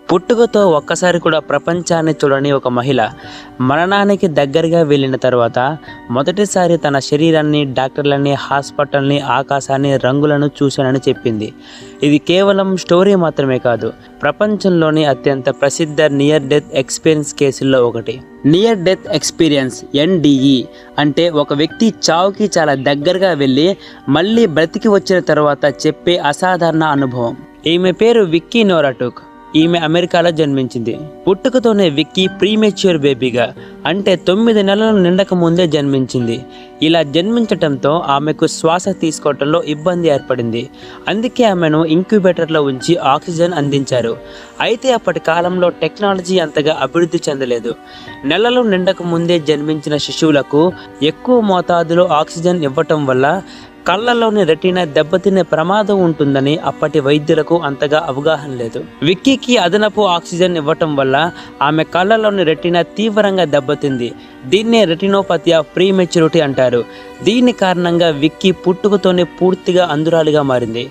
పుట్టుకతో ఒక్కసారి కూడా ప్రపంచాన్ని చూడని ఒక మహిళ మరణానికి దగ్గరగా వెళ్ళిన తర్వాత మొదటిసారి తన శరీరాన్ని, డాక్టర్లని, హాస్పిటల్ని, ఆకాశాన్ని, రంగులను చూశానని చెప్పింది. ఇది కేవలం స్టోరీ మాత్రమే కాదు, ప్రపంచంలోని అత్యంత ప్రసిద్ధ నియర్ డెత్ ఎక్స్పీరియన్స్ కేసుల్లో ఒకటి. నియర్ డెత్ ఎక్స్పీరియన్స్ NDE అంటే ఒక వ్యక్తి చావుకి చాలా దగ్గరగా వెళ్ళి మళ్ళీ బ్రతికి వచ్చిన తర్వాత చెప్పే అసాధారణ అనుభవం. ఈమె పేరు విక్కీ నోరాటుక్. ఈమె అమెరికాలో జన్మించింది. పుట్టుకతోనే విక్కీ ప్రీమెచ్యూర్ బేబీగా అంటే 9 నెలలు నిండక ముందే జన్మించింది. ఇలా జన్మించటంతో ఆమెకు శ్వాస తీసుకోవటంలో ఇబ్బంది ఏర్పడింది. అందుకే ఆమెను ఇంక్యుబేటర్లో ఉంచి ఆక్సిజన్ అందించారు. అయితే అప్పటి కాలంలో టెక్నాలజీ అంతగా అభివృద్ధి చెందలేదు. నెలలు నిండక ముందే జన్మించిన శిశువులకు ఎక్కువ మోతాదులో ఆక్సిజన్ ఇవ్వటం వల్ల కళ్ళలోని రెటీనా దెబ్బతినే ప్రమాదం ఉంటుందని అప్పటి వైద్యులకు అంతగా అవగాహన లేదు. విక్కీకి అదనపు ఆక్సిజన్ ఇవ్వటం వల్ల ఆమె కళ్ళలోని రెటీనా తీవ్రంగా దెబ్బతింది. దీన్నే రెటినోపతి ఆఫ్ ప్రీమెచ్యూరిటీ అంటారు. దీని కారణంగా విక్కీ పుట్టుకతోనే పూర్తిగా అంధురాలిగా మారింది.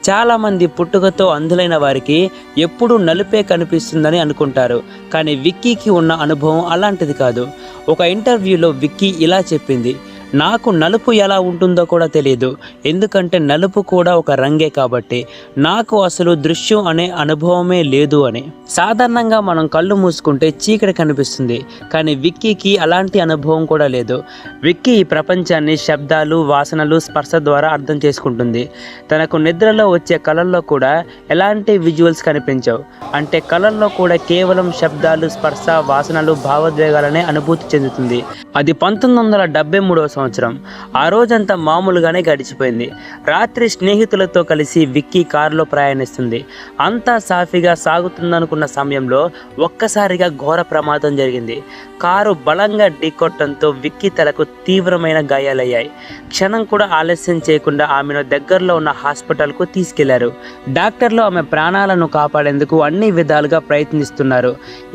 చాలామంది పుట్టుకతో అంధులైన వారికి ఎప్పుడూ నలుపే కనిపిస్తుందని అనుకుంటారు. కానీ విక్కీకి ఉన్న అనుభవం అలాంటిది కాదు. ఒక ఇంటర్వ్యూలో విక్కీ ఇలా చెప్పింది, నాకు నలుపు ఎలా ఉంటుందో కూడా తెలియదు, ఎందుకంటే నలుపు కూడా ఒక రంగే కాబట్టి. నాకు అసలు దృశ్యం అనే అనుభవమే లేదు అని. సాధారణంగా మనం కళ్ళు మూసుకుంటే చీకటి కనిపిస్తుంది, కానీ విక్కీకి అలాంటి అనుభవం కూడా లేదు. విక్కీ ఈ ప్రపంచాన్ని శబ్దాలు, వాసనలు, స్పర్శ ద్వారా అర్థం చేసుకుంటుంది. తనకు నిద్రలో వచ్చే కళల్లో కూడా ఎలాంటి విజువల్స్ కనిపించవు. అంటే కళల్లో కూడా కేవలం శబ్దాలు, స్పర్శ, వాసనలు, భావోద్వేగాలనే అనుభూతి చెందుతుంది. అది 1973వ సంవత్సరం. ఆ రోజంతా మామూలుగానే గడిచిపోయింది. రాత్రి స్నేహితులతో కలిసి విక్కీ కారులో ప్రయాణిస్తుంది. అంతా సాఫీగా సాగుతుందనుకున్న సమయంలో ఒక్కసారిగా ఘోర ప్రమాదం జరిగింది. కారు బలంగా ఢీకొట్టడంతో విక్కీ తలకు తీవ్రమైన గాయాలయ్యాయి. క్షణం కూడా ఆలస్యం చేయకుండా ఆమెను దగ్గరలో ఉన్న హాస్పిటల్కు తీసుకెళ్లారు. డాక్టర్లు ఆమె ప్రాణాలను కాపాడేందుకు అన్ని విధాలుగా ప్రయత్నిస్తున్నారు.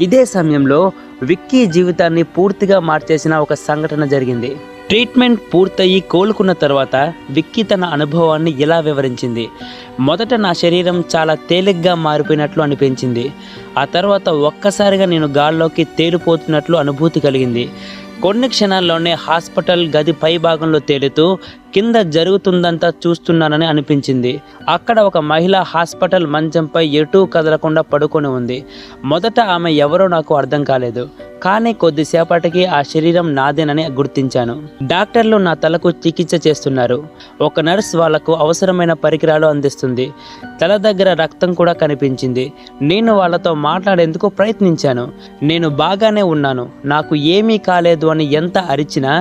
ఇదే సమయంలో విక్కీ జీవితాన్ని పూర్తిగా మార్చేసిన ఒక సంఘటన జరిగింది. ట్రీట్మెంట్ పూర్తయి కోలుకున్న తర్వాత విక్కీ తన అనుభవాన్ని ఇలా వివరించింది. మొదట నా శరీరం చాలా తేలిగ్గా మారిపోయినట్లు అనిపించింది. ఆ తర్వాత ఒక్కసారిగా నేను గాల్లోకి తేలిపోతున్నట్లు అనుభూతి కలిగింది. కొన్ని క్షణాల్లోనే హాస్పిటల్ గది పై భాగంలో తేలుతూ కింద జరుగుతుందంతా చూస్తున్నానని అనిపించింది. అక్కడ ఒక మహిళ హాస్పిటల్ మంచంపై ఎటూ కదలకుండా పడుకొని ఉంది. మొదట ఆమె ఎవరో నాకు అర్థం కాలేదు, కానీ కొద్దిసేపటికి ఆ శరీరం నాదేనని గుర్తించాను. డాక్టర్లు నా తలకు చికిత్స చేస్తున్నారు. ఒక నర్స్ వాళ్లకు అవసరమైన పరికరాలు అందిస్తుంది. తల దగ్గర రక్తం కూడా కనిపించింది. నేను వాళ్ళతో మాట్లాడేందుకు ప్రయత్నించాను. నేను బాగానే ఉన్నాను, నాకు ఏమీ కాలేదు అని ఎంత అరిచినా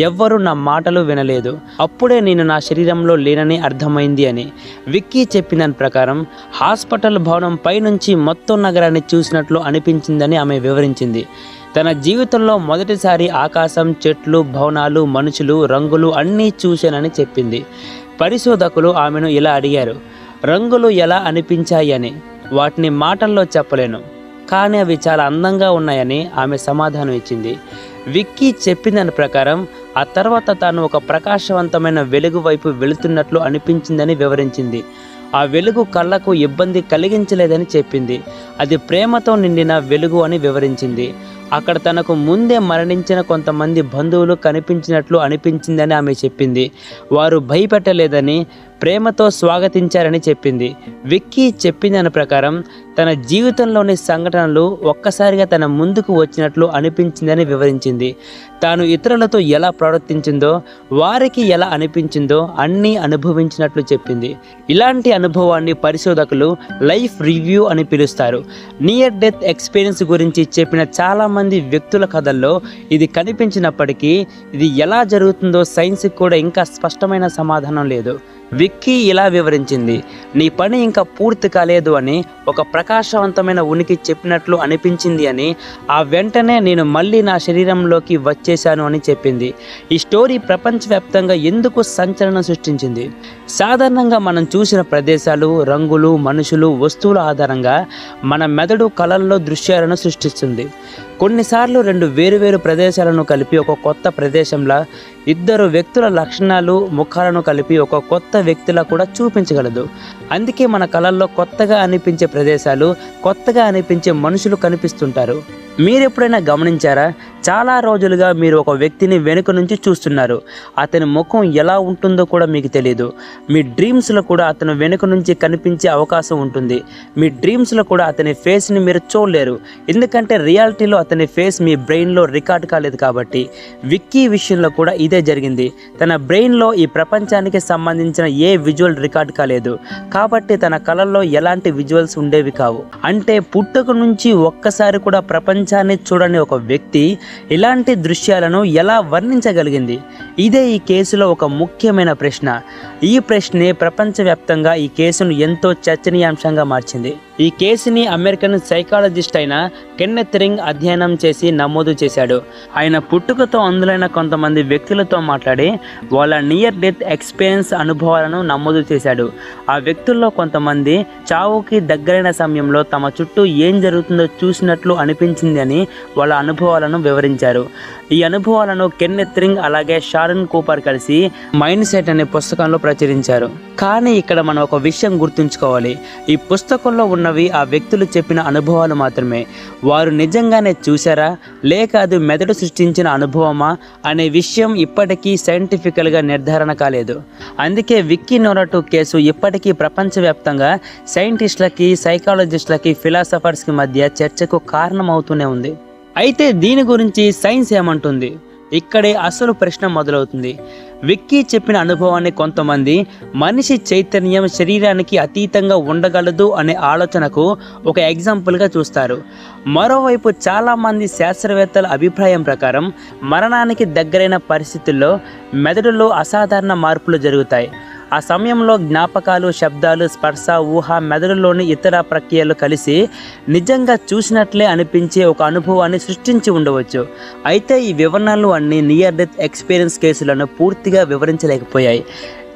ఎవ్వరూ నా మాటలు వినలేదు. అప్పుడే నేను నా శరీరంలో లేనని అర్థమైంది అని. విక్కీ చెప్పిన దాని ప్రకారం హాస్పిటల్ భవనం పైనుంచి మొత్తం నగరాన్ని చూసినట్లు అనిపించిందని ఆమె వివరించింది. తన జీవితంలో మొదటిసారి ఆకాశం, చెట్లు, భవనాలు, మనుషులు, రంగులు అన్నీ చూశానని చెప్పింది. పరిశోధకులు ఆమెను ఇలా అడిగారు, రంగులు ఎలా అనిపించాయి అని. వాటిని మాటల్లో చెప్పలేను, కానీ అవి చాలా అందంగా ఉన్నాయని ఆమె సమాధానం ఇచ్చింది. విక్కీ చెప్పిన దాని ప్రకారం ఆ తర్వాత తాను ఒక ప్రకాశవంతమైన వెలుగు వైపు వెళుతున్నట్లు అనిపించిందని వివరించింది. ఆ వెలుగు కళ్ళకు ఇబ్బంది కలిగించలేదని చెప్పింది. అది ప్రేమతో నిండిన వెలుగు అని వివరించింది. అక్కడ తనకు ముందే మరణించిన కొంతమంది బంధువులు కనిపించినట్లు అనిపించిందని ఆమె చెప్పింది. వారు భయపెట్టలేదని, ప్రేమతో స్వాగతించారని చెప్పింది. విక్కీ చెప్పిన దాని ప్రకారం తన జీవితంలోని సంఘటనలు ఒక్కసారిగా తన ముందుకు వచ్చినట్లు అనిపించిందని వివరించింది. తాను ఇతరులతో ఎలా ప్రవర్తించిందో, వారికి ఎలా అనిపించిందో అన్నీ అనుభవించినట్లు చెప్పింది. ఇలాంటి అనుభవాన్ని పరిశోధకులు లైఫ్ రివ్యూ అని పిలుస్తారు. నియర్ డెత్ ఎక్స్పీరియన్స్ గురించి చెప్పిన చాలామంది వ్యక్తుల కథల్లో ఇది కనిపించినప్పటికీ ఇది ఎలా జరుగుతుందో సైన్స్కి కూడా ఇంకా స్పష్టమైన సమాధానం లేదు. విక్కీ ఇలా వివరించింది, నీ పని ఇంకా పూర్తి కాలేదు అని, ఒక ప్రకాశవంతమైన ఉనికి చెప్పినట్లు అనిపించింది అని, ఆ వెంటనే నేను మళ్ళీ నా శరీరంలోకి వచ్చేశాను అని చెప్పింది. ఈ స్టోరీ ప్రపంచవ్యాప్తంగా ఎందుకు సంచలనం సృష్టించింది? సాధారణంగా మనం చూసిన ప్రదేశాలు, రంగులు, మనుషులు, వస్తువుల ఆధారంగా మన మెదడు కళల్లో దృశ్యాలను సృష్టిస్తుంది. కొన్నిసార్లు 2 వేరువేరు ప్రదేశాలను కలిపి ఒక కొత్త ప్రదేశంలా ఇద్దరు వ్యక్తుల లక్షణాలు ముఖాలను కలిపి ఒక కొత్త వ్యక్తిలా కూడా చూపించగలదు. అందుకే మన కళల్లో కొత్తగా అనిపించే ప్రదేశాలు, కొత్తగా అనిపించే మనుషులు కనిపిస్తుంటారు. మీరు ఎప్పుడైనా గమనించారా? చాలా రోజులుగా మీరు ఒక వ్యక్తిని వెనుక నుంచి చూస్తున్నారు. అతని ముఖం ఎలా ఉంటుందో కూడా మీకు తెలియదు. మీ డ్రీమ్స్లో కూడా అతను వెనుక నుంచి కనిపించే అవకాశం ఉంటుంది. మీ డ్రీమ్స్లో కూడా అతని ఫేస్ని మీరు చూడలేరు, ఎందుకంటే రియాలిటీలో అతని ఫేస్ మీ బ్రెయిన్లో రికార్డ్ కాలేదు కాబట్టి. విక్కీ విషయంలో కూడా ఇదే జరిగింది. తన బ్రెయిన్లో ఈ ప్రపంచానికి సంబంధించిన ఏ విజువల్ రికార్డ్ కాలేదు కాబట్టి తన కళల్లో ఎలాంటి విజువల్స్ ఉండేవి కావు. అంటే పుట్టుక నుంచి ఒక్కసారి కూడా ప్రపంచాన్ని చూడని ఒక వ్యక్తి ఇలాంటి దృశ్యాలను ఎలా వర్ణించగలిగింది? ఇదే ఈ కేసులో ఒక ముఖ్యమైన ప్రశ్న. ఈ ప్రశ్నే ప్రపంచవ్యాప్తంగా ఈ కేసును ఎంతో చర్చనీయాంశంగా మార్చింది. ఈ కేసుని అమెరికన్ సైకాలజిస్ట్ అయిన కెన్నెత్ రింగ్ అధ్యయనం చేసి నమోదు చేశాడు. ఆయన పుట్టుకతో అందులైన కొంతమంది వ్యక్తులతో మాట్లాడి వాళ్ళ నియర్ డెత్ ఎక్స్పీరియన్స్ అనుభవాలను నమోదు చేశాడు. ఆ వ్యక్తుల్లో కొంతమంది చావుకి దగ్గరైన సమయంలో తమ చుట్టూ ఏం జరుగుతుందో చూసినట్లు అనిపించింది అని వాళ్ళ అనుభవాలను వివరించారు. ఈ అనుభవాలను కెన్నెత్ రింగ్ అలాగే షారన్ కూపర్ కలిసి మైండ్ సెట్ అనే పుస్తకంలో ప్రచురించారు. కానీ ఇక్కడ మనం ఒక విషయం గుర్తుంచుకోవాలి. ఈ పుస్తకంలో ఉన్నవి ఆ వ్యక్తులు చెప్పిన అనుభవాలు మాత్రమే. వారు నిజంగానే చూసారా లేక అది మెదడు సృష్టించిన అనుభవమా అనే విషయం ఇప్పటికీ సైంటిఫికల్గా నిర్ధారణ కాలేదు. అందుకే విక్కీ నోరాటు కేసు ఇప్పటికీ ప్రపంచవ్యాప్తంగా సైంటిస్టులకి, సైకాలజిస్టులకి, ఫిలాసఫర్స్కి మధ్య చర్చకు కారణమవుతూనే ఉంది. అయితే దీని గురించి సైన్స్ ఏమంటుంది? ఇక్కడే అసలు ప్రశ్న మొదలవుతుంది. విక్కీ చెప్పిన అనుభవాన్ని కొంతమంది మనిషి చైతన్యం శరీరానికి అతీతంగా ఉండగలదు అనే ఆలోచనకు ఒక ఎగ్జాంపుల్గా చూస్తారు. మరోవైపు చాలామంది శాస్త్రవేత్తల అభిప్రాయం ప్రకారం మరణానికి దగ్గరైన పరిస్థితుల్లో మెదడులో అసాధారణ మార్పులు జరుగుతాయి. ఆ సమయంలో జ్ఞాపకాలు, శబ్దాలు, స్పర్శ, ఊహ, మెదడులోని ఇతర ప్రక్రియలు కలిసి నిజంగా చూసినట్లే అనిపించే ఒక అనుభవాన్ని సృష్టించి ఉండవచ్చు. అయితే ఈ వివరణలు అన్నీ నియర్ డెత్ ఎక్స్పీరియన్స్ కేసులను పూర్తిగా వివరించలేకపోయాయి.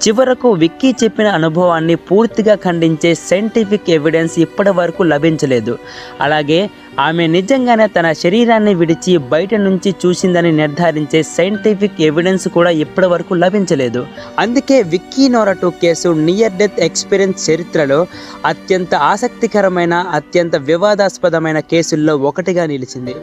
చివరకు విక్కీ చెప్పిన అనుభవాన్ని పూర్తిగా ఖండించే సైంటిఫిక్ ఎవిడెన్స్ ఇప్పటి వరకు లభించలేదు. అలాగే ఆమె నిజంగానే తన శరీరాన్ని విడిచి బయట నుంచి చూసిందని నిర్ధారించే సైంటిఫిక్ ఎవిడెన్స్ కూడా ఇప్పటి వరకు లభించలేదు. అందుకే Vicky Noratuk case near death experience చరిత్రలో అత్యంత ఆసక్తికరమైన, అత్యంత వివాదాస్పదమైన కేసుల్లో ఒకటిగా నిలిచింది.